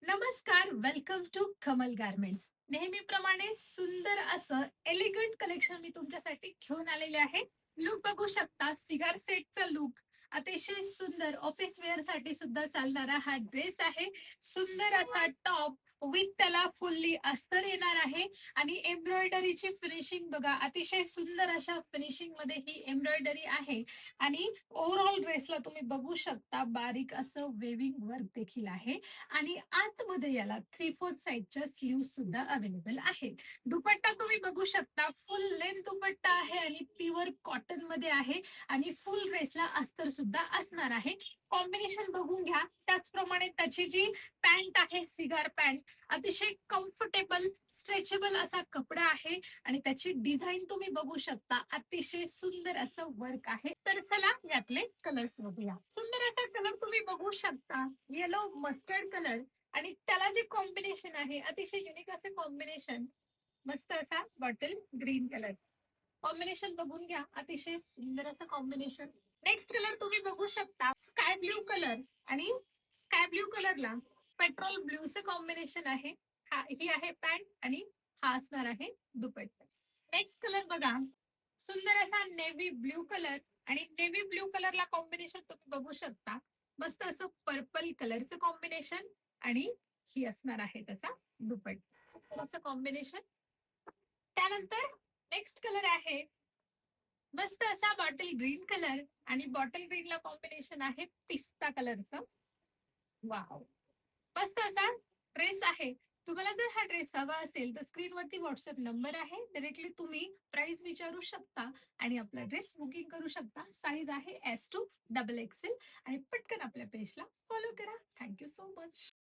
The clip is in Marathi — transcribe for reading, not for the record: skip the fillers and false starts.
नमस्कार, वेलकम टू कमल गारमेंट्स. नेहमीप्रमाणे सुंदर असं एलिगंट कलेक्शन मी तुमच्यासाठी घेऊन आलेले आहे. लुक बघू शकता, सिगार सेटचा लुक अतिशय सुंदर ऑफिस वेअर साठी सुद्धा चालणारा हा ड्रेस आहे. सुंदर असा टॉप विथ त्याला फुल्ली अस्तर येणार आहे आणि एम्ब्रॉयडरीची फिनिशिंग बघा, अतिशय सुंदर अशा फिनिशिंग मध्ये ही एम्ब्रॉयडरी आहे. आणि ओव्हरऑल ड्रेसला तुम्ही बघू शकता बारीक असं वेविंग वर्क देखील आहे. आणि आतमध्ये याला 3/4 साईजच्या स्लीव्ह सुद्धा अवेलेबल आहेत. दुपट्टा तुम्ही बघू शकता, फुल लेंथ दुपट्टा आहे आणि प्युअर कॉटन मध्ये आहे आणि फुल ड्रेसला अस्तर सुद्धा असणार आहे. कॉम्बिनेशन बघून घ्या. त्याचप्रमाणे त्याची जी पॅन्ट आहे, सिगार पॅन्ट, अतिशय कम्फर्टेबल स्ट्रेचेबल असा कपडा आहे आणि त्याची डिझाईन तुम्ही बघू शकता. अतिशय सुंदर असं वर्क आहे. तर चला यातले कलर्स बघूया. सुंदर असा कलर तुम्ही बघू शकता, येलो मस्टर्ड कलर आणि त्याला जे कॉम्बिनेशन आहे अतिशय युनिक असे कॉम्बिनेशन. मस्त असा बॉटल ग्रीन कलर कॉम्बिनेशन बघून घ्या. अतिशय सुंदर असं कॉम्बिनेशन. नेक्स्ट कलर तुम्ही बघू शकता, स्काय ब्ल्यू कलर आणि स्काय ब्ल्यू कलरला पेट्रोल ब्ल्यूचं कॉम्बिनेशन आहे. ही आहे पॅन्ट आणि हा असणार आहे दुपट्टा. नेक्स्ट कलर बघा, सुंदर असा नेव्ही ब्ल्यू कलर आणि नेव्ही ब्ल्यू कलरला कॉम्बिनेशन तुम्ही बघू शकता. मस्त असं पर्पल कलरचं कॉम्बिनेशन आणि ही असणार आहे त्याचा दुपट्टा. सुंदर असं कॉम्बिनेशन. त्यानंतर नेक्स्ट कलर आहे मस्त असा बॉटल ग्रीन कलर आणि बॉटल ग्रीनला कॉम्बिनेशन आहे पिस्ता कलरचं. वाव, मस्त असा ड्रेस आहे. तुम्हाला जर हा ड्रेस हवा असेल तर स्क्रीनवरती व्हॉट्सअप नंबर आहे, डायरेक्टली तुम्ही प्राइस विचारू शकता आणि आपला ड्रेस बुकिंग करू शकता. साईज आहे S to XXL आणि पटकन आपल्या पेजला फॉलो करा. Thank you so much.